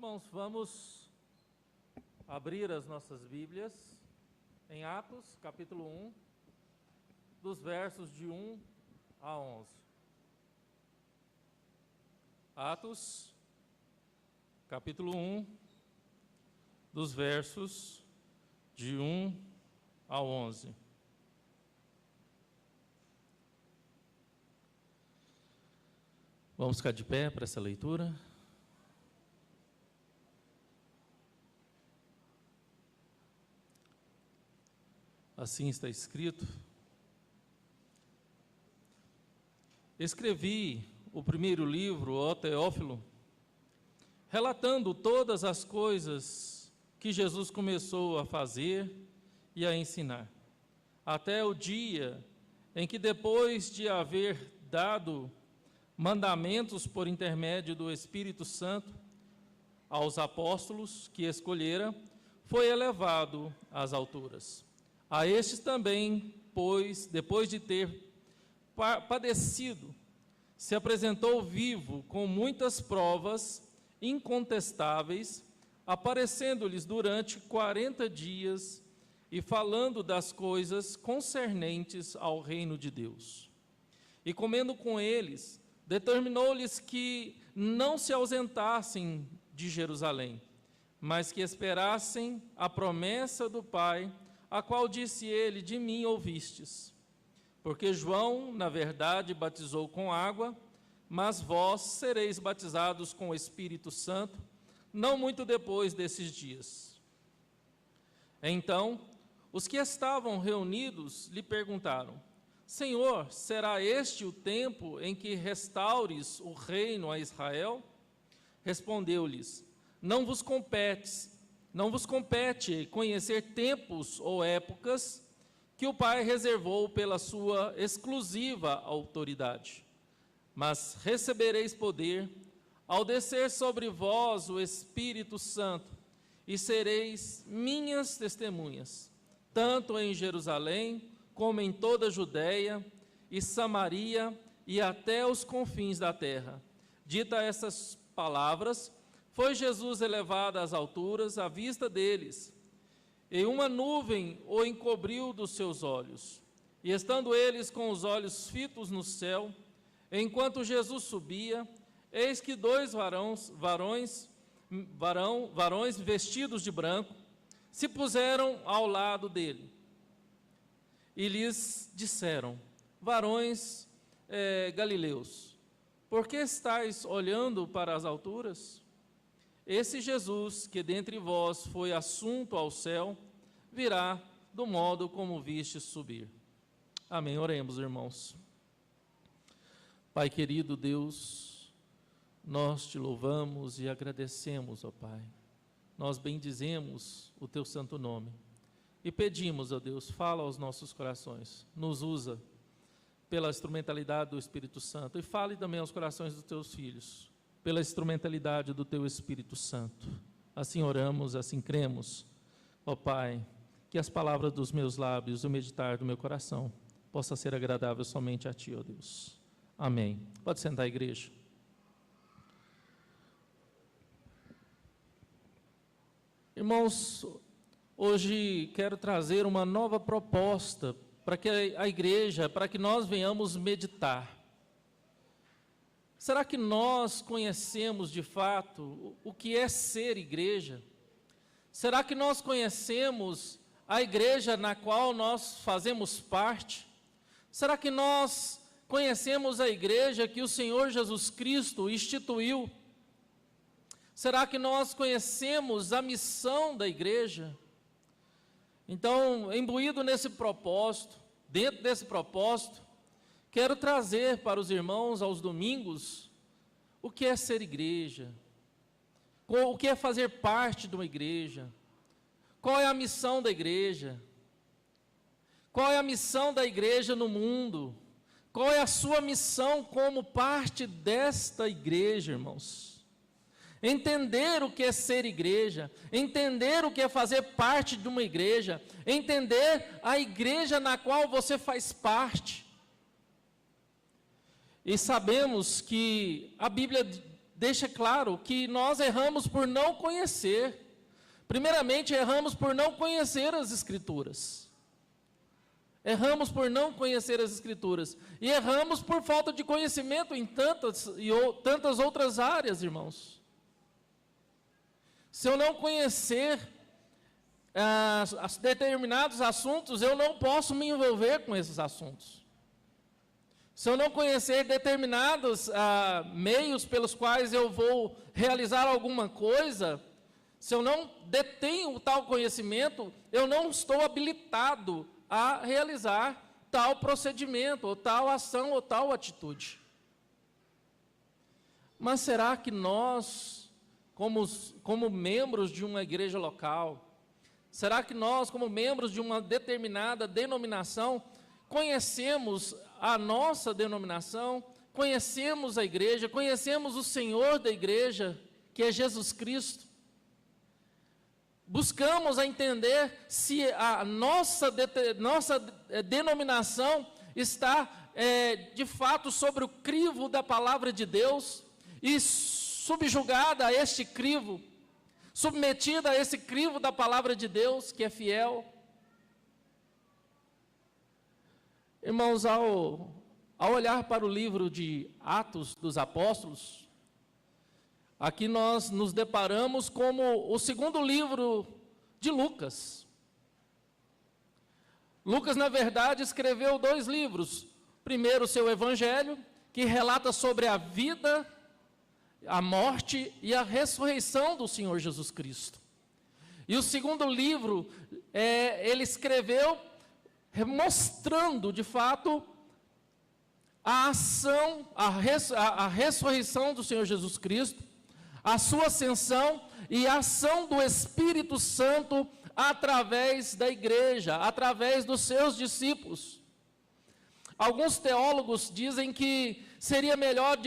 Irmãos, vamos abrir as nossas Bíblias em Atos, capítulo 1, dos versos de 1 a 11. Atos, capítulo 1, dos versos de 1 a 11. Vamos ficar de pé para essa leitura. Assim está escrito: escrevi o primeiro livro, ó Teófilo, relatando todas as coisas que Jesus começou a fazer e a ensinar, até o dia em que, depois de haver dado mandamentos por intermédio do Espírito Santo aos apóstolos que escolhera, foi elevado às alturas. A estes também, pois, depois de ter padecido, se apresentou vivo com muitas provas incontestáveis, aparecendo-lhes durante 40 dias e falando das coisas concernentes ao reino de Deus. E comendo com eles, determinou-lhes que não se ausentassem de Jerusalém, mas que esperassem a promessa do Pai, a qual disse ele: de mim ouvistes. Porque João, na verdade, batizou com água, mas vós sereis batizados com o Espírito Santo, não muito depois desses dias. Então, os que estavam reunidos lhe perguntaram: Senhor, será este o tempo em que restaures o reino a Israel? Respondeu-lhes: Não vos compete conhecer tempos ou épocas que o Pai reservou pela sua exclusiva autoridade. Mas recebereis poder ao descer sobre vós o Espírito Santo, e sereis minhas testemunhas, tanto em Jerusalém, como em toda a Judéia e Samaria e até os confins da terra. Dita essas palavras, foi Jesus elevado às alturas à vista deles, e uma nuvem o encobriu dos seus olhos. E estando eles com os olhos fitos no céu, enquanto Jesus subia, eis que dois varões vestidos de branco se puseram ao lado dele. E lhes disseram: varões galileus, por que estáis olhando para as alturas? Esse Jesus, que dentre vós foi assunto ao céu, virá do modo como vistes subir. Amém. Oremos, irmãos. Pai querido Deus, nós te louvamos e agradecemos, ó Pai. Nós bendizemos o teu santo nome e pedimos, ó Deus, fala aos nossos corações, nos usa pela instrumentalidade do Espírito Santo e fale também aos corações dos teus filhos, pela instrumentalidade do teu Espírito Santo. Assim oramos, assim cremos, ó Pai, que as palavras dos meus lábios e o meditar do meu coração possa ser agradável somente a Ti, ó Deus. Amém. Pode sentar, igreja. Irmãos, hoje quero trazer uma nova proposta para que a igreja, para que nós venhamos meditar. Será que nós conhecemos de fato o que é ser igreja? Será que nós conhecemos a igreja na qual nós fazemos parte? Será que nós conhecemos a igreja que o Senhor Jesus Cristo instituiu? Será que nós conhecemos a missão da igreja? Então, imbuído nesse propósito, dentro desse propósito, quero trazer para os irmãos aos domingos o que é ser igreja, o que é fazer parte de uma igreja, qual é a missão da igreja, qual é a missão da igreja no mundo, qual é a sua missão como parte desta igreja, irmãos. Entender o que é ser igreja, entender o que é fazer parte de uma igreja, entender a igreja na qual você faz parte. E sabemos que a Bíblia deixa claro que nós erramos por não conhecer. Primeiramente, erramos por não conhecer as Escrituras. Erramos por não conhecer as Escrituras. E erramos por falta de conhecimento em tantas outras áreas, irmãos. Se eu não conhecer determinados assuntos, eu não posso me envolver com esses assuntos. Se eu não conhecer determinados meios pelos quais eu vou realizar alguma coisa, se eu não detenho tal conhecimento, eu não estou habilitado a realizar tal procedimento, ou tal ação, ou tal atitude. Mas será que nós, como membros de uma igreja local, será que nós, como membros de uma determinada denominação, conhecemos a nossa denominação, conhecemos a igreja, conhecemos o Senhor da igreja, que é Jesus Cristo? Buscamos a entender se a nossa denominação está, de fato, sobre o crivo da palavra de Deus, e subjugada a este crivo, submetida a esse crivo da palavra de Deus, que é fiel. Irmãos, ao olhar para o livro de Atos dos Apóstolos, aqui nós nos deparamos como o segundo livro de Lucas. Lucas, na verdade, escreveu 2 livros. Primeiro, o seu Evangelho, que relata sobre a vida, a morte e a ressurreição do Senhor Jesus Cristo. E o segundo livro, ele escreveu mostrando, de fato, a ação, a ressurreição do Senhor Jesus Cristo, a sua ascensão e a ação do Espírito Santo através da igreja, através dos seus discípulos. Alguns teólogos dizem que seria melhor,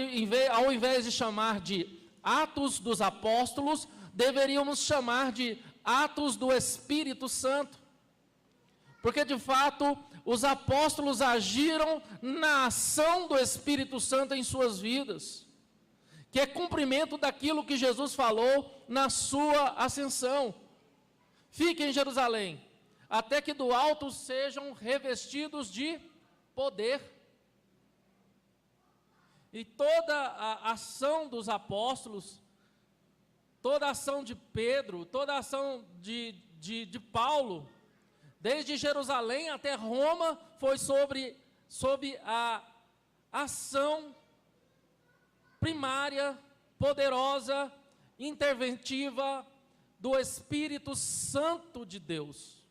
ao invés de chamar de Atos dos Apóstolos, deveríamos chamar de Atos do Espírito Santo. Porque, de fato, os apóstolos agiram na ação do Espírito Santo em suas vidas, que é cumprimento daquilo que Jesus falou na sua ascensão. Fiquem em Jerusalém, até que do alto sejam revestidos de poder. E toda a ação dos apóstolos, toda a ação de Pedro, toda a ação de Paulo, desde Jerusalém até Roma, foi sobre a ação primária, poderosa, interventiva do Espírito Santo de Deus.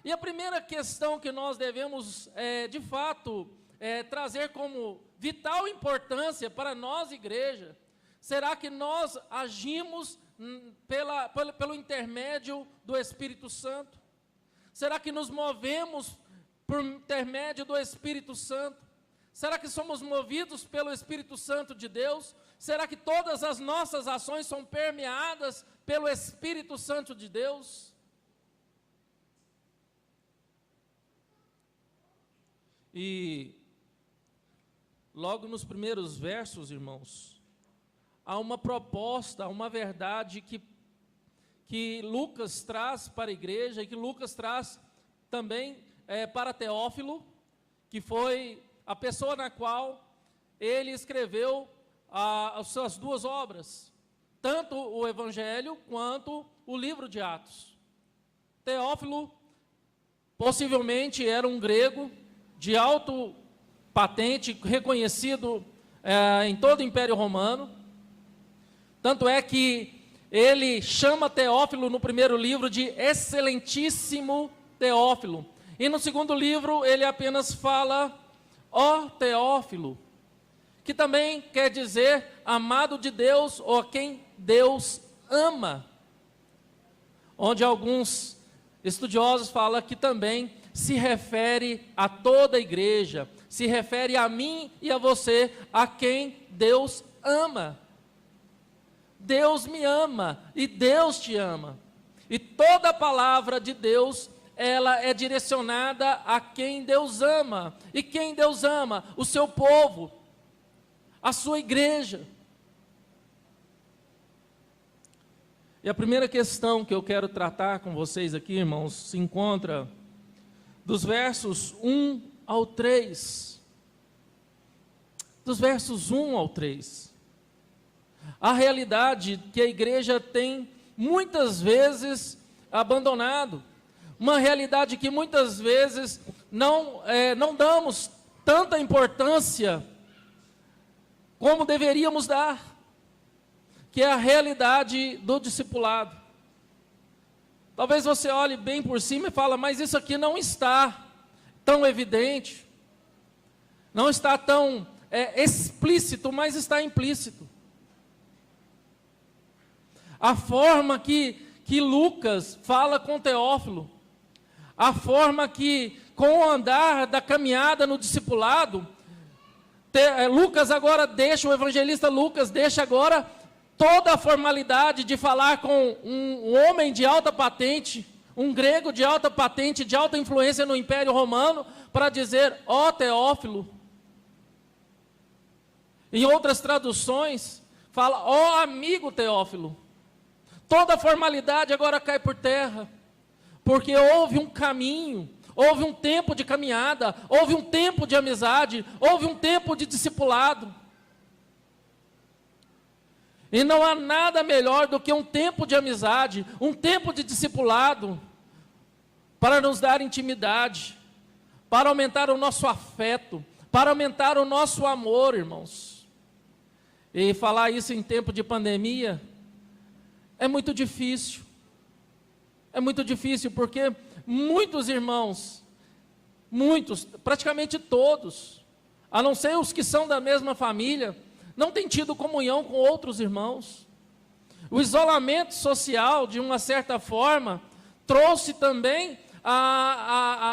E a primeira questão que nós devemos, de fato, trazer como vital importância para nós, igreja, será que nós agimos pelo intermédio do Espírito Santo? Será que nos movemos por intermédio do Espírito Santo? Será que somos movidos pelo Espírito Santo de Deus? Será que todas as nossas ações são permeadas pelo Espírito Santo de Deus? E logo nos primeiros versos, irmãos, há uma proposta, uma verdade que Lucas traz para a igreja, e que Lucas traz também para Teófilo, que foi a pessoa na qual ele escreveu as suas 2 obras, tanto o Evangelho quanto o livro de Atos. Teófilo possivelmente era um grego de alto patente, reconhecido em todo o Império Romano. Tanto é que ele chama Teófilo no primeiro livro de excelentíssimo Teófilo. E no segundo livro ele apenas fala, ó Teófilo, que também quer dizer amado de Deus, ou a quem Deus ama. Onde alguns estudiosos falam que também se refere a toda a igreja, se refere a mim e a você, a quem Deus ama. Deus me ama e Deus te ama. E toda a palavra de Deus, ela é direcionada a quem Deus ama. E quem Deus ama? O seu povo, a sua igreja. E a primeira questão que eu quero tratar com vocês aqui, irmãos, se encontra dos versos 1 ao 3. Dos versos 1 ao 3. A realidade que a igreja tem muitas vezes abandonado. Uma realidade que muitas vezes não damos tanta importância como deveríamos dar, que é a realidade do discipulado. Talvez você olhe bem por cima e fale, mas isso aqui não está tão evidente, não está tão explícito, mas está implícito. A forma que Lucas fala com Teófilo, a forma que, com o andar da caminhada no discipulado, o evangelista Lucas deixa agora toda a formalidade de falar com um homem de alta patente, um grego de alta patente, de alta influência no Império Romano, para dizer, ó Teófilo. Em outras traduções, fala, ó amigo Teófilo. Toda a formalidade agora cai por terra, porque houve um caminho, houve um tempo de caminhada, houve um tempo de amizade, houve um tempo de discipulado. E não há nada melhor do que um tempo de amizade, um tempo de discipulado, para nos dar intimidade, para aumentar o nosso afeto, para aumentar o nosso amor, irmãos. E falar isso em tempo de pandemia é muito difícil. É muito difícil porque muitos irmãos, praticamente todos, a não ser os que são da mesma família, não têm tido comunhão com outros irmãos. O isolamento social, de uma certa forma, trouxe também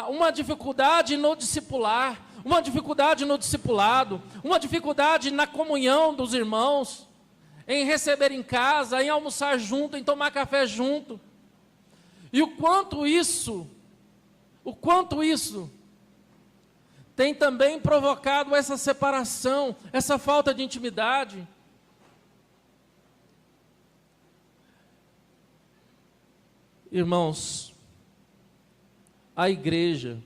uma dificuldade no discipular, uma dificuldade no discipulado, uma dificuldade na comunhão dos irmãos, em receber em casa, em almoçar junto, em tomar café junto. E o quanto isso tem também provocado essa separação, essa falta de intimidade. Irmãos, a igreja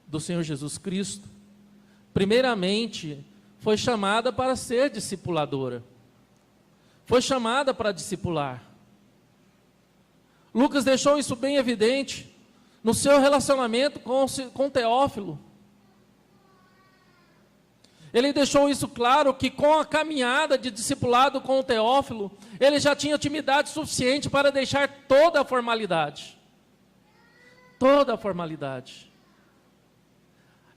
do Senhor Jesus Cristo, primeiramente, foi chamada para ser discipuladora. Foi chamada para discipular. Lucas deixou isso bem evidente no seu relacionamento com Teófilo. Ele deixou isso claro que com a caminhada de discipulado com o Teófilo, ele já tinha intimidade suficiente para deixar toda a formalidade. Toda a formalidade.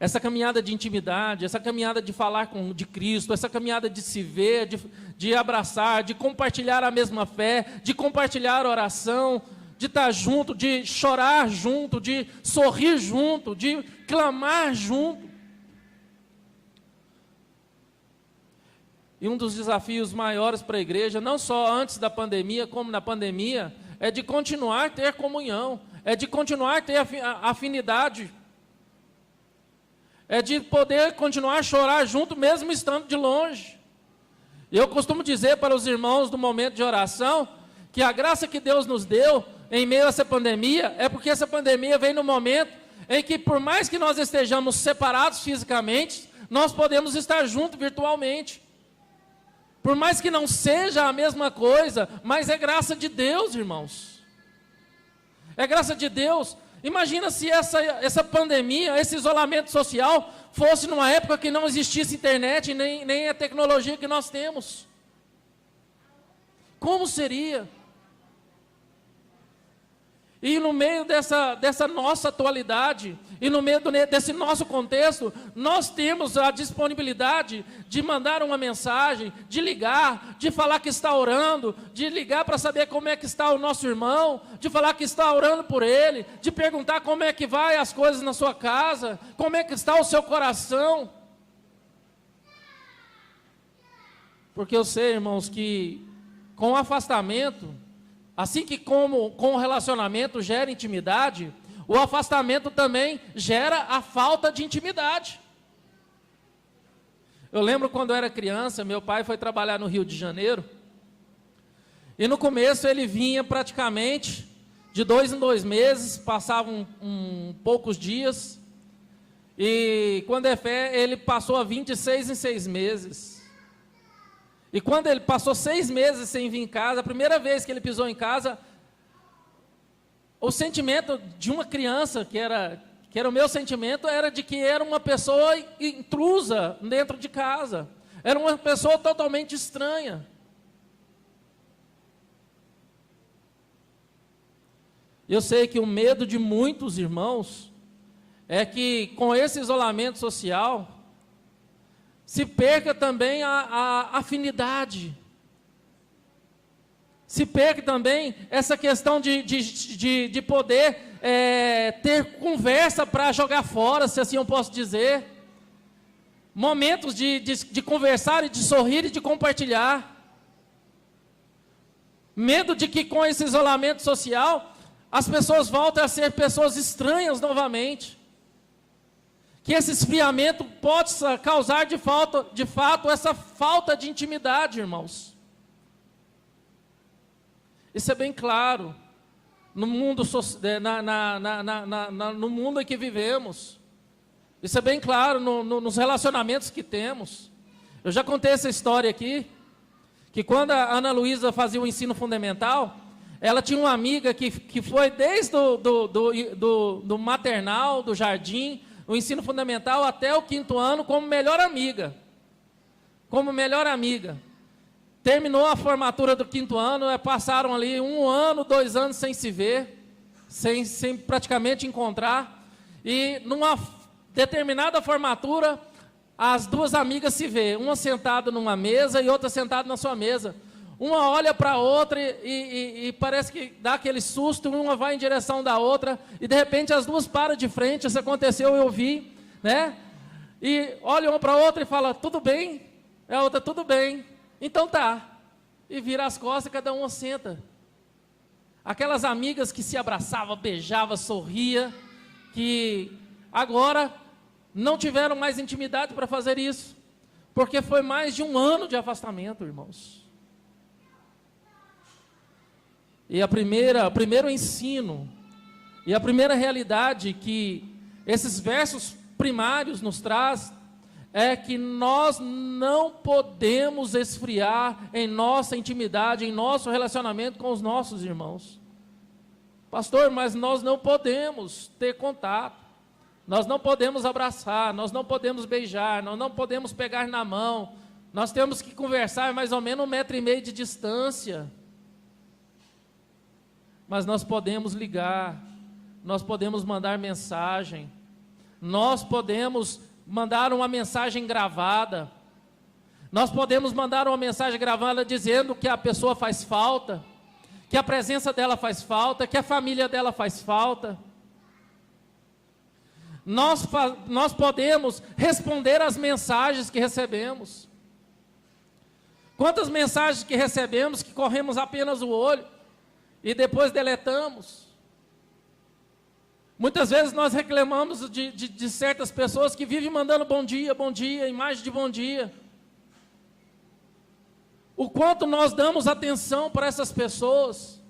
Essa caminhada de intimidade, essa caminhada de falar de Cristo, essa caminhada de se ver, de abraçar, de compartilhar a mesma fé, de compartilhar a oração, de estar junto, de chorar junto, de sorrir junto, de clamar junto. E um dos desafios maiores para a igreja, não só antes da pandemia, como na pandemia, é de continuar a ter comunhão, é de continuar a ter afinidade, é de poder continuar a chorar junto, mesmo estando de longe. Eu costumo dizer para os irmãos do momento de oração, que a graça que Deus nos deu, em meio a essa pandemia, é porque essa pandemia vem no momento em que, por mais que nós estejamos separados fisicamente, nós podemos estar juntos virtualmente. Por mais que não seja a mesma coisa, mas é graça de Deus, irmãos. É graça de Deus. Imagina se essa pandemia, esse isolamento social, fosse numa época que não existisse internet, nem a tecnologia que nós temos. Como seria? E no meio dessa nossa atualidade, e no meio desse nosso contexto, nós temos a disponibilidade de mandar uma mensagem, de ligar, de falar que está orando, de ligar para saber como é que está o nosso irmão, de falar que está orando por ele, de perguntar como é que vai as coisas na sua casa, como é que está o seu coração. Porque eu sei, irmãos, que com o afastamento, assim que com o relacionamento gera intimidade, o afastamento também gera a falta de intimidade. Eu lembro quando eu era criança, meu pai foi trabalhar no Rio de Janeiro, E no começo ele vinha praticamente de 2 em 2 meses, passavam poucos dias. E quando é fé, ele passou a 26 em 6 meses. E quando ele passou 6 meses sem vir em casa, a primeira vez que ele pisou em casa, o sentimento de uma criança, que era o meu sentimento, era de que era uma pessoa intrusa dentro de casa. Era uma pessoa totalmente estranha. Eu sei que o medo de muitos irmãos é que com esse isolamento social se perca também a afinidade. Se perca também essa questão de poder ter conversa para jogar fora, se assim eu posso dizer. Momentos de conversar e de sorrir e de compartilhar. Medo de que com esse isolamento social as pessoas voltem a ser pessoas estranhas novamente. Que esse esfriamento possa causar de fato essa falta de intimidade, irmãos. Isso é bem claro no mundo, no mundo em que vivemos. Isso é bem claro nos relacionamentos que temos. Eu já contei essa história aqui, que quando a Ana Luísa fazia o ensino fundamental, ela tinha uma amiga que foi desde do maternal, do jardim, o ensino fundamental até o 5º ano como melhor amiga. Como melhor amiga. Terminou a formatura do 5º ano, passaram ali 1 ano, 2 anos sem se ver, sem praticamente encontrar. E numa determinada formatura, as 2 amigas se vê, uma sentada numa mesa e outra sentada na sua mesa. Uma olha para a outra e parece que dá aquele susto, uma vai em direção da outra, e de repente as 2 param de frente. Isso aconteceu, eu vi, né? E olha uma para a outra e fala, tudo bem? E a outra, tudo bem. Então tá. E vira as costas e cada uma senta. Aquelas amigas que se abraçavam, beijavam, sorria, que agora não tiveram mais intimidade para fazer isso, porque foi mais de 1 ano de afastamento, irmãos. E o primeiro ensino, e a primeira realidade que esses versos primários nos traz, é que nós não podemos esfriar em nossa intimidade, em nosso relacionamento com os nossos irmãos. Pastor, mas nós não podemos ter contato, nós não podemos abraçar, nós não podemos beijar, nós não podemos pegar na mão, nós temos que conversar mais ou menos 1,5 metro de distância. Mas nós podemos ligar, nós podemos mandar mensagem, nós podemos mandar uma mensagem gravada, nós podemos mandar uma mensagem gravada dizendo que a pessoa faz falta, que a presença dela faz falta, que a família dela faz falta. Nós podemos responder às mensagens que recebemos. Quantas mensagens que recebemos que corremos apenas o olho e depois deletamos. Muitas vezes nós reclamamos de certas pessoas que vivem mandando bom dia, imagem de bom dia. O quanto nós damos atenção para essas pessoas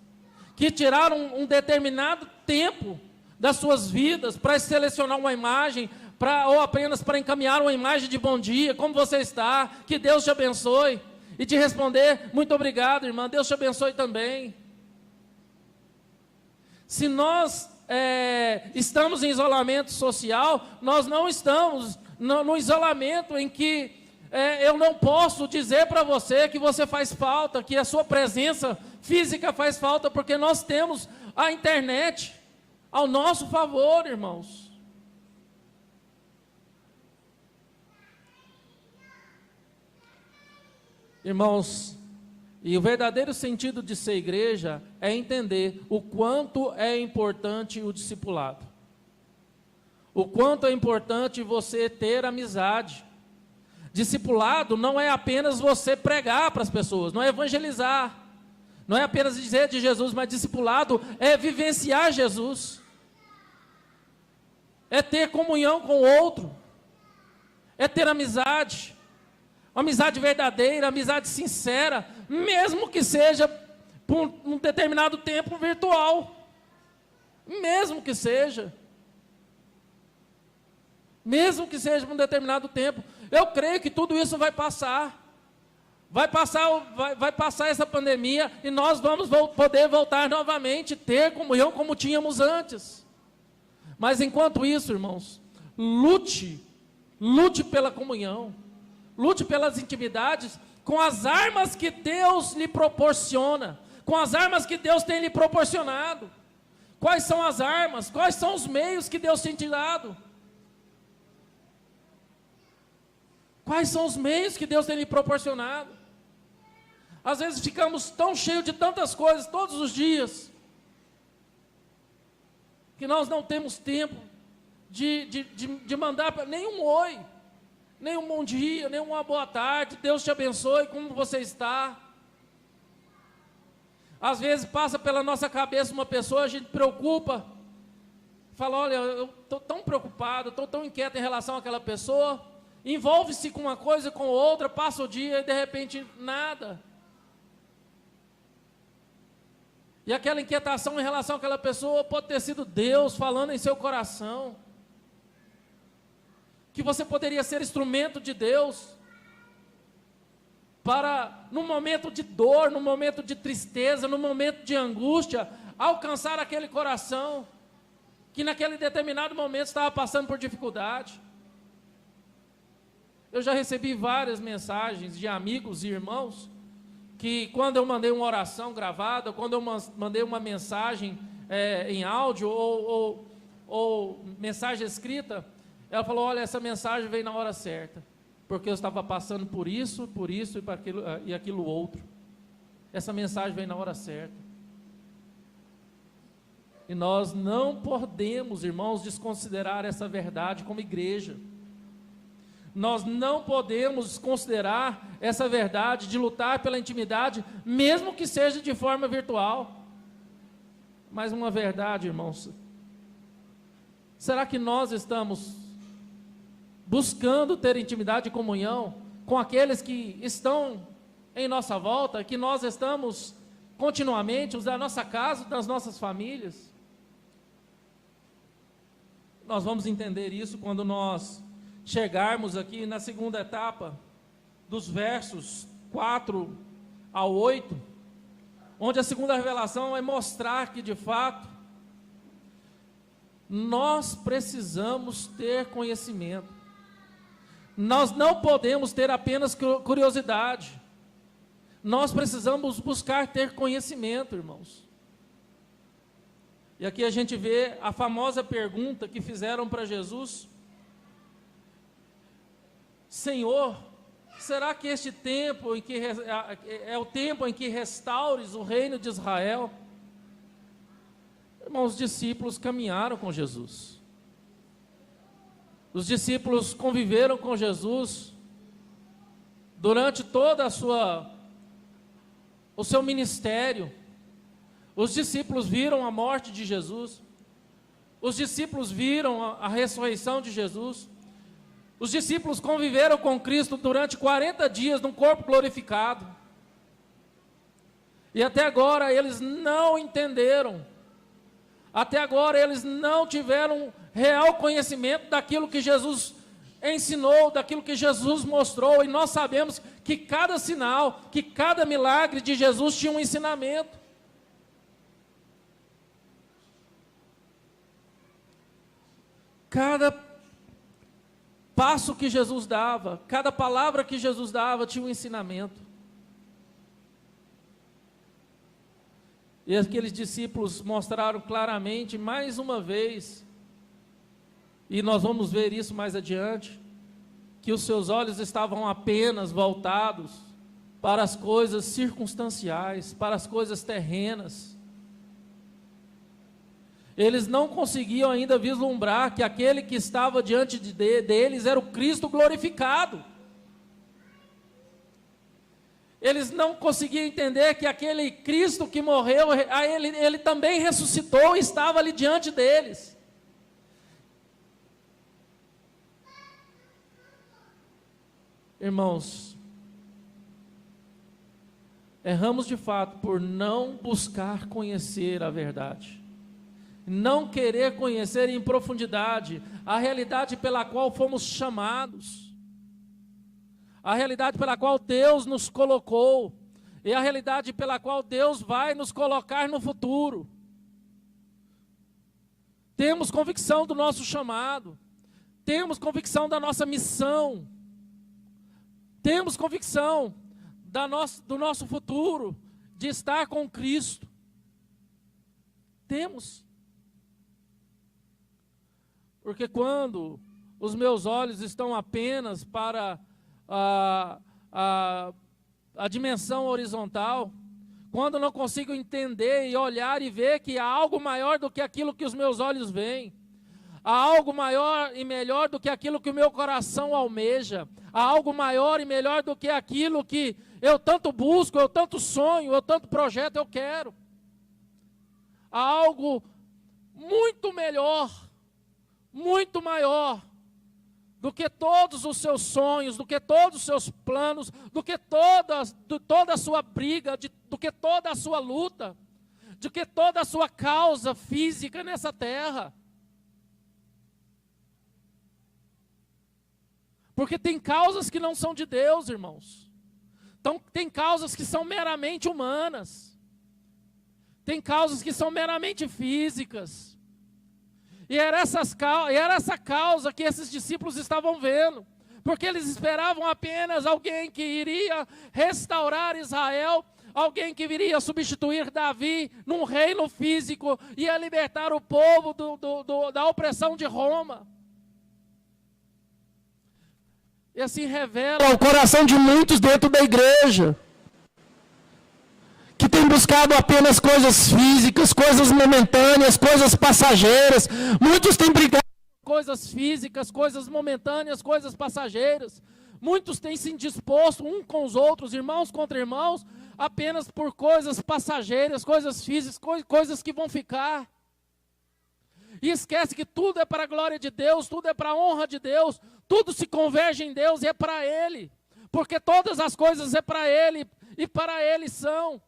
que tiraram um determinado tempo das suas vidas para selecionar uma imagem, ou apenas para encaminhar uma imagem de bom dia, como você está, que Deus te abençoe, e te responder, muito obrigado, irmã, Deus te abençoe também. Se nós estamos em isolamento social, nós não estamos no isolamento em que eu não posso dizer para você que você faz falta, que a sua presença física faz falta, porque nós temos a internet ao nosso favor, irmãos. Irmãos, e o verdadeiro sentido de ser igreja é entender o quanto é importante o discipulado. O quanto é importante você ter amizade. Discipulado não é apenas você pregar para as pessoas, não é evangelizar. Não é apenas dizer de Jesus, mas discipulado é vivenciar Jesus. É ter comunhão com o outro. É ter amizade. Amizade verdadeira, amizade sincera, mesmo que seja por um determinado tempo virtual, mesmo que seja por um determinado tempo. Eu creio que tudo isso vai passar. Vai passar essa pandemia e nós vamos poder voltar novamente, ter comunhão como tínhamos antes. Mas enquanto isso, irmãos, lute pela comunhão, lute pelas intimidades, com as armas que Deus lhe proporciona, com as armas que Deus tem lhe proporcionado. Quais são as armas? Quais são os meios que Deus tem te dado? Quais são os meios que Deus tem lhe proporcionado? Às vezes ficamos tão cheios de tantas coisas todos os dias, que nós não temos tempo de mandar nenhum oi, nem um bom dia, nem uma boa tarde, Deus te abençoe, como você está? Às vezes passa pela nossa cabeça uma pessoa, a gente preocupa, fala, olha, eu estou tão preocupado, estou tão inquieto em relação àquela pessoa, envolve-se com uma coisa, com outra, passa o dia e de repente nada. E aquela inquietação em relação àquela pessoa pode ter sido Deus falando em seu coração, que você poderia ser instrumento de Deus, para, num momento de dor, num momento de tristeza, num momento de angústia, alcançar aquele coração, que naquele determinado momento estava passando por dificuldade. Eu já recebi várias mensagens de amigos e irmãos, que quando eu mandei uma oração gravada, quando eu mandei uma mensagem em áudio ou mensagem escrita, ela falou, olha, essa mensagem veio na hora certa, porque eu estava passando por isso e aquilo outro. Essa mensagem veio na hora certa. E nós não podemos, irmãos, desconsiderar essa verdade como igreja. Nós não podemos considerar essa verdade de lutar pela intimidade, mesmo que seja de forma virtual. Mas uma verdade, irmãos, será que nós estamos buscando ter intimidade e comunhão com aqueles que estão em nossa volta, que nós estamos continuamente, os da nossa casa, das nossas famílias? Nós vamos entender isso quando nós chegarmos aqui na segunda etapa, dos versos 4 ao 8, onde a segunda revelação é mostrar que, de fato, nós precisamos ter conhecimento. Nós não podemos ter apenas curiosidade. Nós precisamos buscar ter conhecimento, irmãos. E aqui a gente vê a famosa pergunta que fizeram para Jesus: Senhor, será que este tempo em que é o tempo em que restaures o reino de Israel? Irmãos, os discípulos caminharam com Jesus. Os discípulos conviveram com Jesus durante toda o seu ministério. Os discípulos viram a morte de Jesus. Os discípulos viram a ressurreição de Jesus. Os discípulos conviveram com Cristo durante 40 dias num corpo glorificado. E até agora eles não entenderam. Até agora eles não tiveram real conhecimento daquilo que Jesus ensinou, daquilo que Jesus mostrou. E nós sabemos que cada sinal, que cada milagre de Jesus tinha um ensinamento. Cada passo que Jesus dava, cada palavra que Jesus dava tinha um ensinamento. E aqueles discípulos mostraram claramente, mais uma vez, e nós vamos ver isso mais adiante, que os seus olhos estavam apenas voltados para as coisas circunstanciais, para as coisas terrenas. Eles não conseguiam ainda vislumbrar que aquele que estava diante deles era o Cristo glorificado. Eles não conseguiam entender que aquele Cristo que morreu, ele também ressuscitou e estava ali diante deles. Irmãos, Erramos de fato por não buscar conhecer a verdade, não querer conhecer em profundidade a realidade pela qual fomos chamados, a realidade pela qual Deus nos colocou, e a realidade pela qual Deus vai nos colocar no futuro. Temos convicção do nosso chamado, temos convicção da nossa missão, temos convicção do nosso futuro, de estar com Cristo. Temos. Porque quando os meus olhos estão apenas para a dimensão horizontal, quando eu não consigo entender e olhar e ver que há algo maior do que aquilo que os meus olhos veem, há algo maior e melhor do que aquilo que o meu coração almeja, há algo maior e melhor do que aquilo que eu tanto busco, eu tanto sonho, eu tanto projeto, eu quero. Há algo muito melhor, muito maior do que todos os seus sonhos, do que todos os seus planos, do que toda a sua briga, do que toda a sua luta, do que toda a sua causa física nessa terra. Porque tem causas que não são de Deus, irmãos. Então, tem causas que são meramente humanas. Tem causas que são meramente físicas. E era essa causa que esses discípulos estavam vendo. Porque eles esperavam apenas alguém que iria restaurar Israel, alguém que viria substituir Davi num reino físico, ia libertar o povo da opressão de Roma. E assim revela o coração de muitos dentro da igreja, que tem buscado apenas coisas físicas, coisas momentâneas, coisas passageiras. Muitos têm brigado por coisas físicas, coisas momentâneas, coisas passageiras. Muitos têm se indisposto uns com os outros, irmãos contra irmãos, apenas por coisas passageiras, coisas físicas, coisas que vão ficar. E esquece que tudo é para a glória de Deus, tudo é para a honra de Deus, tudo se converge em Deus e é para Ele. Porque todas as coisas é para Ele e para Ele são.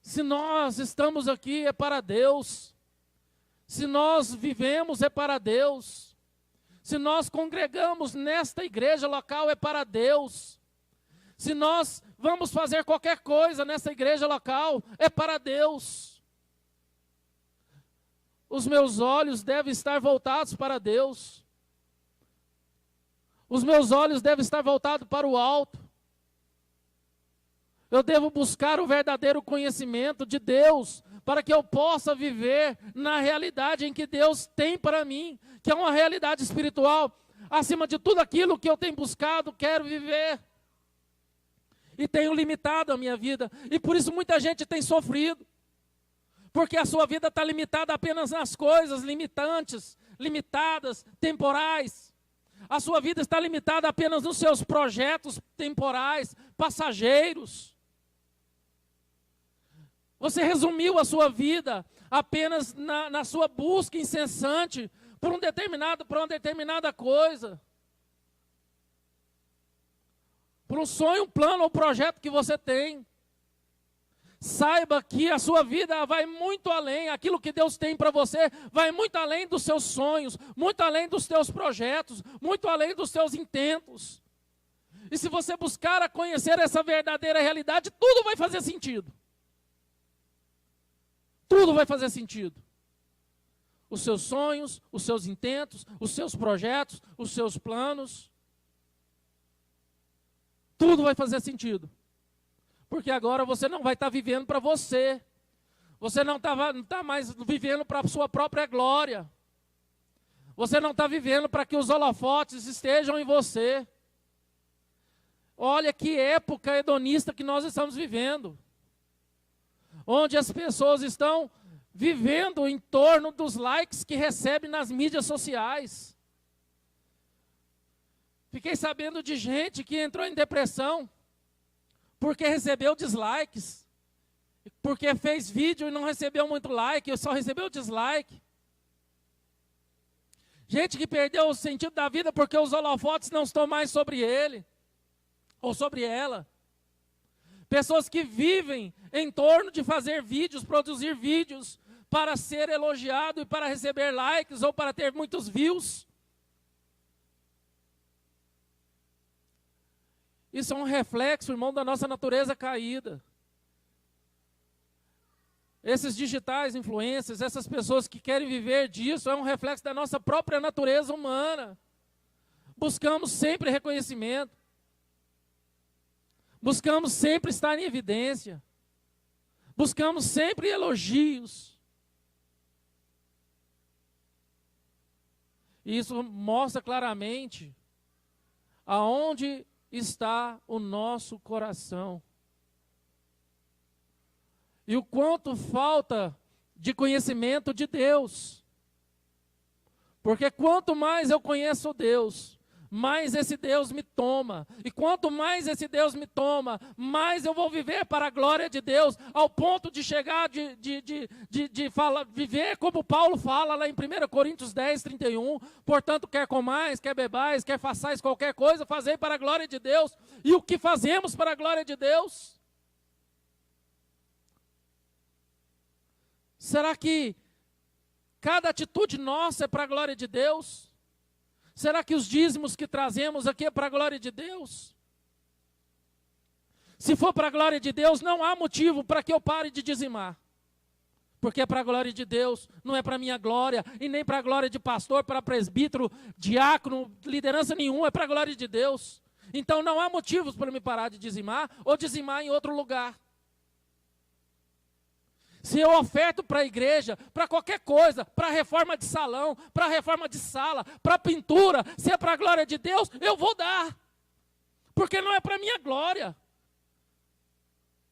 Se nós estamos aqui é para Deus. Se nós vivemos é para Deus. Se nós congregamos nesta igreja local é para Deus. Se nós vamos fazer qualquer coisa nessa igreja local é para Deus. Os meus olhos devem estar voltados para Deus. Os meus olhos devem estar voltados para o alto. Eu devo buscar o verdadeiro conhecimento de Deus, para que eu possa viver na realidade em que Deus tem para mim, que é uma realidade espiritual, acima de tudo aquilo que eu tenho buscado, quero viver. E tenho limitado a minha vida, e por isso muita gente tem sofrido. Porque a sua vida está limitada apenas nas coisas limitantes, limitadas, temporais. A sua vida está limitada apenas nos seus projetos temporais, passageiros. Você resumiu a sua vida apenas na sua busca incessante por uma determinada coisa. Por um sonho, um plano ou projeto que você tem. Saiba que a sua vida vai muito além, aquilo que Deus tem para você vai muito além dos seus sonhos, muito além dos teus projetos, muito além dos seus intentos. E se você buscar a conhecer essa verdadeira realidade, tudo vai fazer sentido. Tudo vai fazer sentido. Os seus sonhos, os seus intentos, os seus projetos, os seus planos. Tudo vai fazer sentido. Porque agora você não vai estar vivendo para você. Você não está mais vivendo para a sua própria glória. Você não está vivendo para que os holofotes estejam em você. Olha que época hedonista que nós estamos vivendo. Onde as pessoas estão vivendo em torno dos likes que recebem nas mídias sociais. Fiquei sabendo de gente que entrou em depressão porque recebeu dislikes, porque fez vídeo e não recebeu muito like, só recebeu dislike. Gente que perdeu o sentido da vida porque os holofotes não estão mais sobre ele. ou sobre ela. Pessoas que vivem em torno de fazer vídeos, produzir vídeos, para ser elogiado e para receber likes ou para ter muitos views. Isso é um reflexo, irmão, da nossa natureza caída. Esses digitais influencers, essas pessoas que querem viver disso, é um reflexo da nossa própria natureza humana. Buscamos sempre reconhecimento. Buscamos sempre estar em evidência. Buscamos sempre elogios. E isso mostra claramente aonde está o nosso coração. E o quanto falta de conhecimento de Deus. Porque quanto mais eu conheço Deus, mais esse Deus me toma. E quanto mais esse Deus me toma, mais eu vou viver para a glória de Deus, ao ponto de chegar, viver como Paulo fala lá em 1 Coríntios 10, 31. Portanto, quer comais, quer bebais, quer façais qualquer coisa, fazei para a glória de Deus. E o que fazemos para a glória de Deus? Será que cada atitude nossa é para a glória de Deus? Será que os dízimos que trazemos aqui é para a glória de Deus? Se for para a glória de Deus, não há motivo para que eu pare de dizimar. Porque é para a glória de Deus, não é para a minha glória, e nem para a glória de pastor, para presbítero, diácono, liderança nenhuma, é para a glória de Deus. Então não há motivos para me parar de dizimar, ou dizimar em outro lugar. Se eu oferto para a igreja, para qualquer coisa, para reforma de salão, para reforma de sala, para pintura, se é para a glória de Deus, eu vou dar. Porque não é para a minha glória.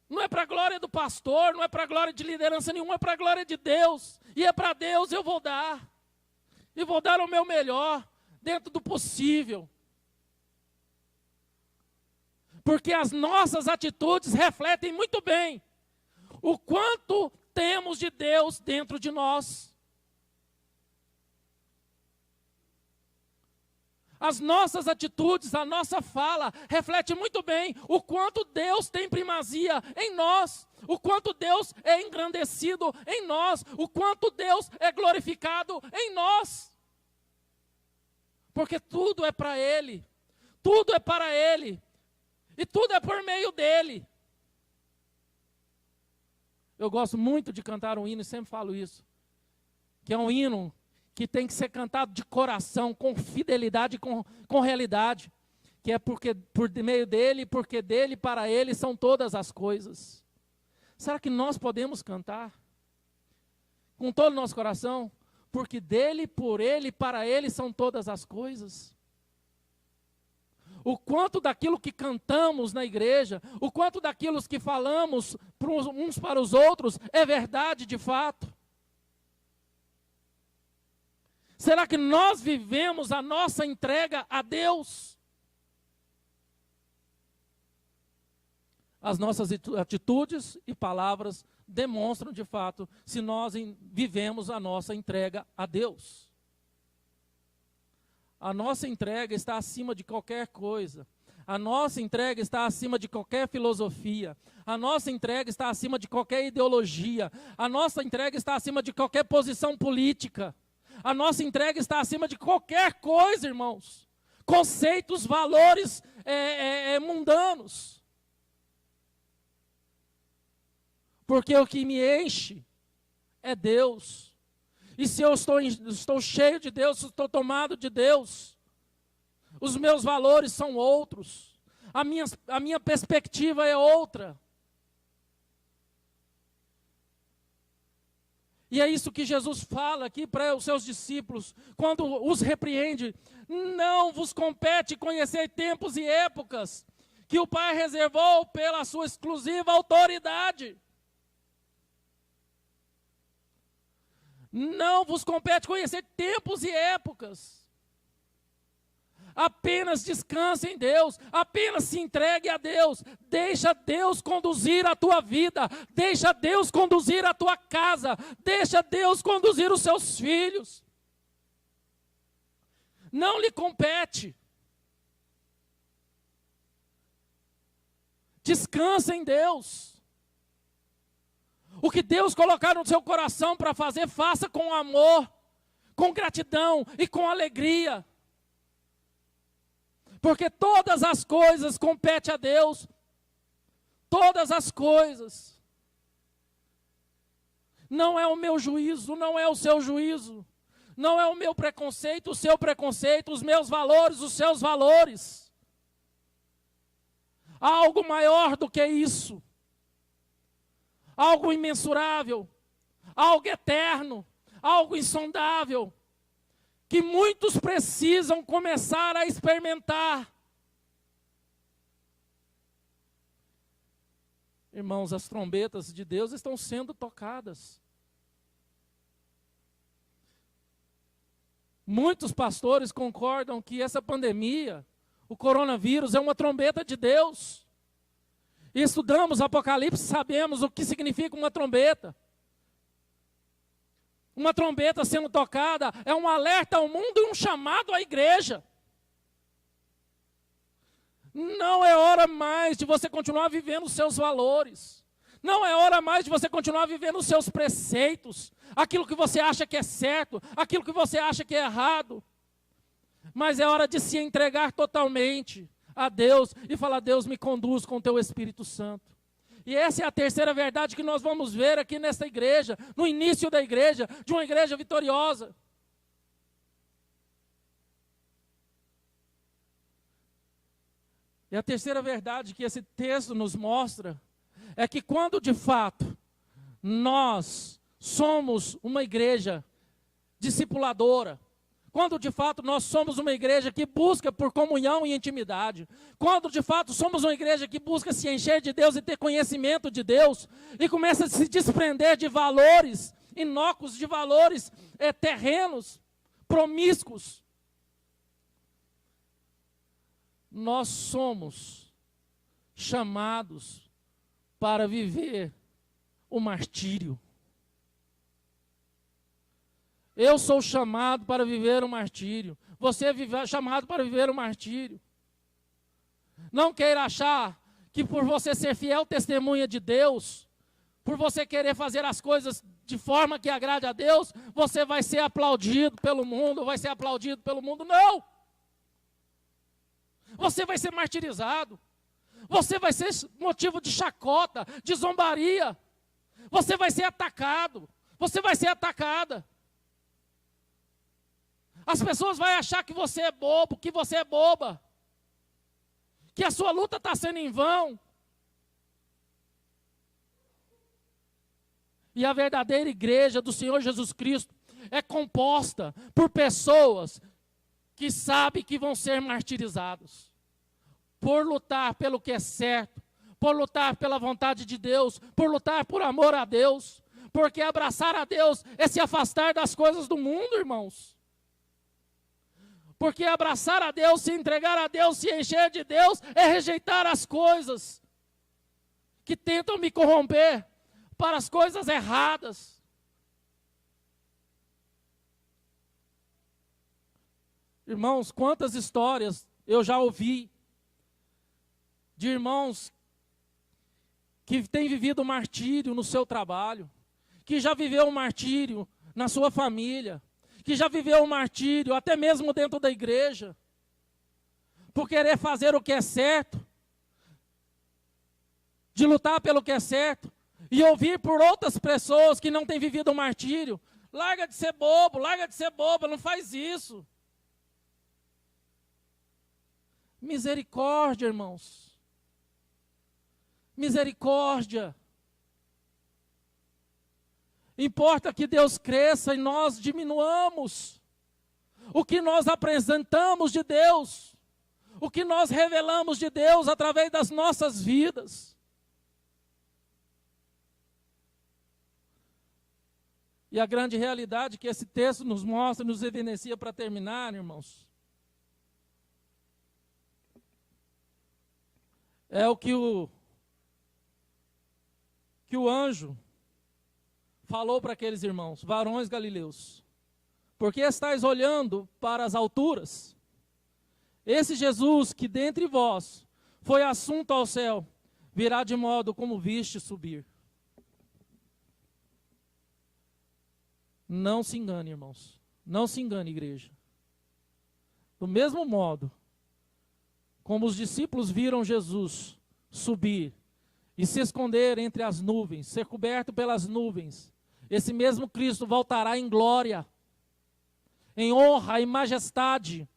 Não é para a glória do pastor, não é para a glória de liderança nenhuma, é para a glória de Deus. E é para Deus eu vou dar. E vou dar o meu melhor, dentro do possível. Porque as nossas atitudes refletem muito bem o quanto temos de Deus dentro de nós. As nossas atitudes, a nossa fala, reflete muito bem o quanto Deus tem primazia em nós, o quanto Deus é engrandecido em nós, o quanto Deus é glorificado em nós. Porque tudo é para Ele, tudo é para Ele, e tudo é por meio dEle. Eu gosto muito de cantar um hino e sempre falo isso, que é um hino que tem que ser cantado de coração, com fidelidade, com realidade, que é porque por meio dele, porque dele, para ele são todas as coisas. Será que nós podemos cantar com todo o nosso coração? Porque dele, por ele, para ele são todas as coisas. O quanto daquilo que cantamos na igreja, o quanto daquilo que falamos uns para os outros é verdade de fato? Será que nós vivemos a nossa entrega a Deus? As nossas atitudes e palavras demonstram de fato se nós vivemos a nossa entrega a Deus. A nossa entrega está acima de qualquer coisa. A nossa entrega está acima de qualquer filosofia. A nossa entrega está acima de qualquer ideologia. A nossa entrega está acima de qualquer posição política. A nossa entrega está acima de qualquer coisa, irmãos. Conceitos, valores mundanos. Porque o que me enche é Deus. E se eu estou cheio de Deus, estou tomado de Deus, os meus valores são outros, a minha perspectiva é outra. E é isso que Jesus fala aqui para os seus discípulos, quando os repreende. Não vos compete conhecer tempos e épocas que o Pai reservou pela sua exclusiva autoridade. Não vos compete conhecer tempos e épocas. Apenas descanse em Deus, apenas se entregue a Deus. Deixa Deus conduzir a tua vida, deixa Deus conduzir a tua casa, deixa Deus conduzir os seus filhos. Não lhe compete. Descansa em Deus. O que Deus colocar no seu coração para fazer, faça com amor, com gratidão e com alegria. Porque todas as coisas competem a Deus. Todas as coisas. Não é o meu juízo, não é o seu juízo. Não é o meu preconceito, o seu preconceito, os meus valores, os seus valores. Há algo maior do que isso. Algo imensurável, algo eterno, algo insondável, que muitos precisam começar a experimentar. Irmãos, as trombetas de Deus estão sendo tocadas. Muitos pastores concordam que essa pandemia, o coronavírus, é uma trombeta de Deus. Estudamos Apocalipse, sabemos o que significa uma trombeta. Uma trombeta sendo tocada é um alerta ao mundo e um chamado à igreja. Não é hora mais de você continuar vivendo os seus valores. Não é hora mais de você continuar vivendo os seus preceitos. Aquilo que você acha que é certo, aquilo que você acha que é errado. Mas é hora de se entregar totalmente a Deus e falar: Deus, me conduz com o teu Espírito Santo. E essa é a terceira verdade que nós vamos ver aqui nesta igreja, no início da igreja, de uma igreja vitoriosa. E a terceira verdade que esse texto nos mostra é que quando de fato nós somos uma igreja discipuladora, quando de fato nós somos uma igreja que busca por comunhão e intimidade, quando de fato somos uma igreja que busca se encher de Deus e ter conhecimento de Deus, e começa a se desprender de valores inócuos, de valores terrenos, promíscuos, nós somos chamados para viver o martírio. Eu sou chamado para viver o martírio. Você é chamado para viver o martírio. Não queira achar que por você ser fiel testemunha de Deus, por você querer fazer as coisas de forma que agrade a Deus, você vai ser aplaudido pelo mundo, vai ser aplaudido pelo mundo. Não! Você vai ser martirizado. Você vai ser motivo de chacota, de zombaria. Você vai ser atacado. Você vai ser atacada. As pessoas vão achar que você é bobo, que você é boba, que a sua luta está sendo em vão. E a verdadeira igreja do Senhor Jesus Cristo é composta por pessoas que sabem que vão ser martirizados, por lutar pelo que é certo, por lutar pela vontade de Deus, por lutar por amor a Deus, porque abraçar a Deus é se afastar das coisas do mundo, irmãos. Porque abraçar a Deus, se entregar a Deus, se encher de Deus, é rejeitar as coisas que tentam me corromper para as coisas erradas. Irmãos, quantas histórias eu já ouvi de irmãos que têm vivido o martírio no seu trabalho, que já viveu o martírio na sua família, que já viveu o martírio até mesmo dentro da igreja, por querer fazer o que é certo, de lutar pelo que é certo, e ouvir por outras pessoas que não têm vivido o martírio: larga de ser bobo, larga de ser boba, não faz isso. Misericórdia, irmãos. Misericórdia. Importa que Deus cresça e nós diminuamos. O que nós apresentamos de Deus, o que nós revelamos de Deus através das nossas vidas. E a grande realidade que esse texto nos mostra, nos evidencia para terminar, irmãos, é o que o anjo falou para aqueles irmãos: varões galileus, porque estáis olhando para as alturas? Esse Jesus que dentre vós foi assunto ao céu, virá de modo como viste subir. Não se engane, irmãos. Não se engane, igreja. Do mesmo modo como os discípulos viram Jesus subir e se esconder entre as nuvens, ser coberto pelas nuvens, esse mesmo Cristo voltará em glória, em honra e majestade.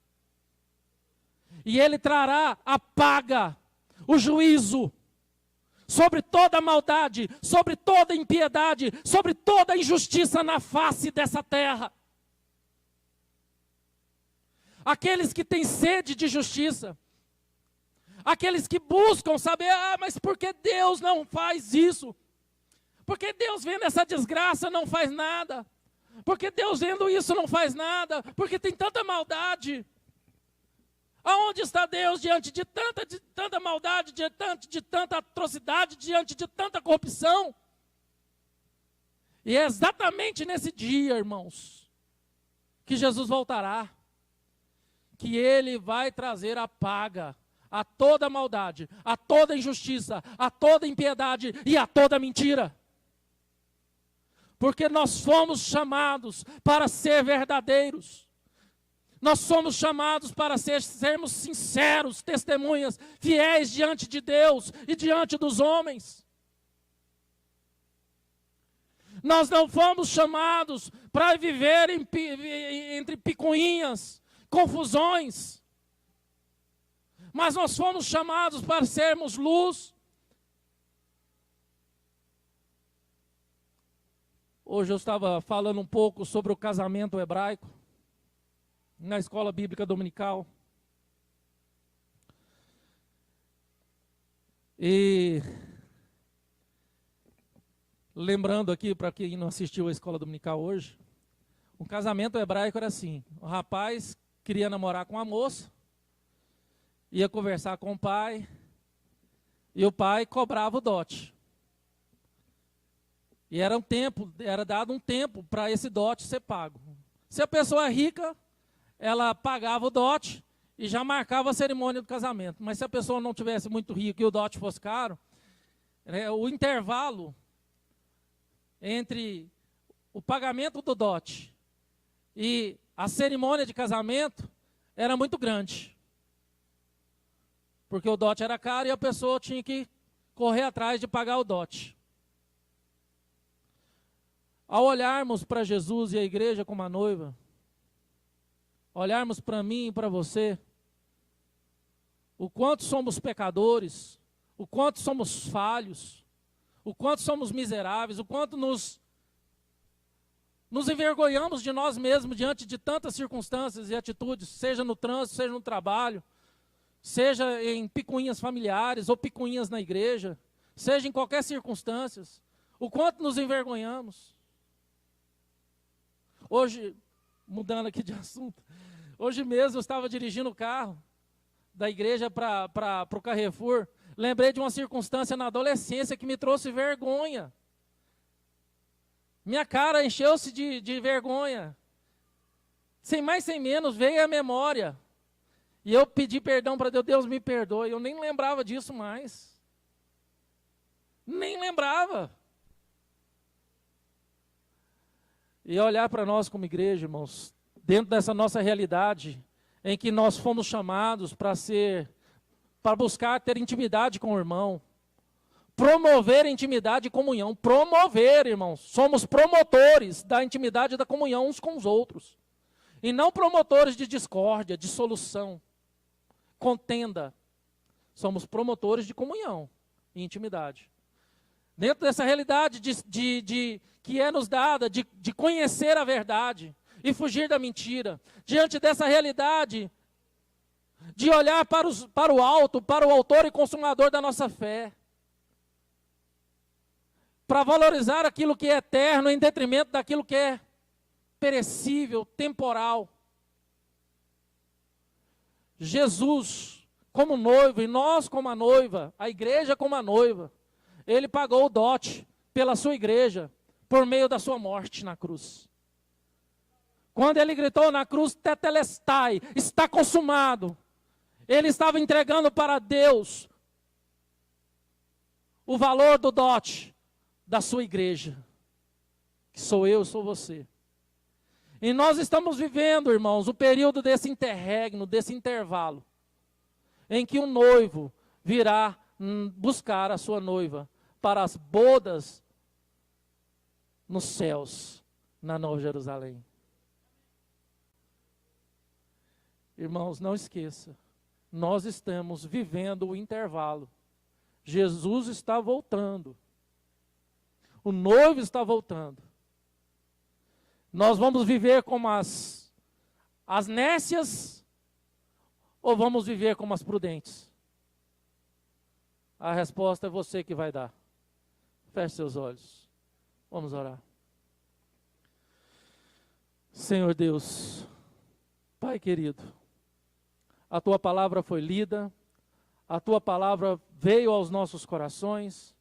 E Ele trará a paga, o juízo, sobre toda maldade, sobre toda impiedade, sobre toda injustiça na face dessa terra. Aqueles que têm sede de justiça, aqueles que buscam saber, mas por que Deus não faz isso? Por que Deus vendo essa desgraça não faz nada? Por que Deus vendo isso não faz nada? Porque tem tanta maldade. Aonde está Deus diante de tanta maldade, diante de tanta atrocidade, diante de tanta corrupção? E é exatamente nesse dia, irmãos, que Jesus voltará, que Ele vai trazer a paga a toda maldade, a toda injustiça, a toda impiedade e a toda mentira. Porque nós fomos chamados para ser verdadeiros. Nós somos chamados para sermos sinceros, testemunhas, fiéis diante de Deus e diante dos homens. Nós não fomos chamados para viver entre picuinhas, confusões. Mas nós fomos chamados para sermos luz. Hoje eu estava falando um pouco sobre o casamento hebraico na escola bíblica dominical. E lembrando aqui para quem não assistiu à escola dominical hoje, um casamento hebraico era assim: o rapaz queria namorar com a moça, ia conversar com o pai, e o pai cobrava o dote. E era dado um tempo para esse dote ser pago. Se a pessoa é rica, ela pagava o dote e já marcava a cerimônia do casamento. Mas se a pessoa não tivesse muito rica e o dote fosse caro, o intervalo entre o pagamento do dote e a cerimônia de casamento era muito grande. Porque o dote era caro e a pessoa tinha que correr atrás de pagar o dote. Ao olharmos para Jesus e a igreja como a noiva, olharmos para mim e para você, o quanto somos pecadores, o quanto somos falhos, o quanto somos miseráveis, o quanto nos envergonhamos de nós mesmos diante de tantas circunstâncias e atitudes, seja no trânsito, seja no trabalho, seja em picuinhas familiares ou picuinhas na igreja, seja em qualquer circunstância, o quanto nos envergonhamos. Hoje, mudando aqui de assunto, hoje mesmo eu estava dirigindo o carro da igreja para o Carrefour, lembrei de uma circunstância na adolescência que me trouxe vergonha. Minha cara encheu-se de vergonha. Sem mais, sem menos, veio a memória. E eu pedi perdão para Deus, Deus me perdoe. Eu nem lembrava disso mais. Nem lembrava. E olhar para nós como igreja, irmãos, dentro dessa nossa realidade, em que nós fomos chamados para buscar ter intimidade com o irmão, promover intimidade e comunhão, promover, irmãos, somos promotores da intimidade e da comunhão uns com os outros, e não promotores de discórdia, de solução, contenda, somos promotores de comunhão e intimidade. Dentro dessa realidade que é nos dada de conhecer a verdade e fugir da mentira, diante dessa realidade de olhar para o alto, para o autor e consumador da nossa fé, para valorizar aquilo que é eterno em detrimento daquilo que é perecível, temporal. Jesus como noivo e nós como a noiva, a igreja como a noiva, Ele pagou o dote pela sua igreja, por meio da sua morte na cruz. Quando Ele gritou na cruz, tetelestai, está consumado, Ele estava entregando para Deus o valor do dote da sua igreja, que sou eu, sou você. E nós estamos vivendo, irmãos, o período desse interregno, desse intervalo, em que o noivo virá buscar a sua noiva para as bodas nos céus, na Nova Jerusalém. Irmãos, não esqueça, nós estamos vivendo o intervalo. Jesus está voltando. O noivo está voltando. Nós vamos viver como as nécias ou vamos viver como as prudentes? A resposta é você que vai dar. Feche seus olhos. Vamos orar. Senhor Deus, Pai querido, a Tua palavra foi lida, a Tua palavra veio aos nossos corações.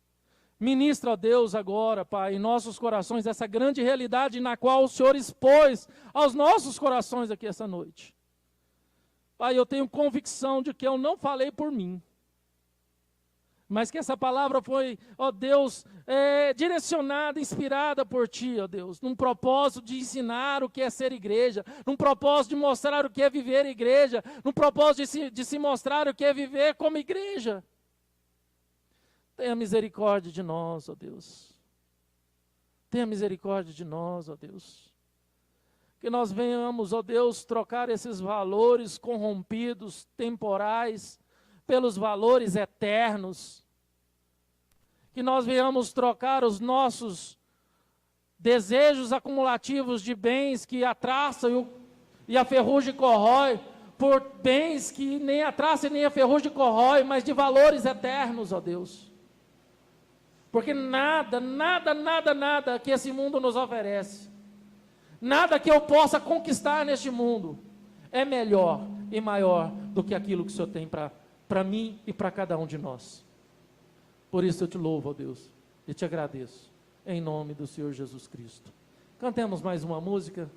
Ministra, ó Deus, agora, Pai, em nossos corações, essa grande realidade na qual o Senhor expôs aos nossos corações aqui essa noite. Pai, eu tenho convicção de que eu não falei por mim, mas que essa palavra foi, ó Deus, direcionada, inspirada por Ti, ó Deus, num propósito de ensinar o que é ser igreja, num propósito de mostrar o que é viver igreja, num propósito de se mostrar o que é viver como igreja. Tenha misericórdia de nós, ó Deus. Tenha misericórdia de nós, ó Deus. Que nós venhamos, ó Deus, trocar esses valores corrompidos, temporais, pelos valores eternos. Que nós venhamos trocar os nossos desejos acumulativos de bens que a traça e a ferrugem corrói, por bens que nem a traça e nem a ferrugem corrói, mas de valores eternos, ó Deus. Porque nada que esse mundo nos oferece, nada que eu possa conquistar neste mundo, é melhor e maior do que aquilo que o Senhor tem para mim e para cada um de nós. Por isso eu te louvo, ó Deus, e te agradeço, em nome do Senhor Jesus Cristo. Cantemos mais uma música.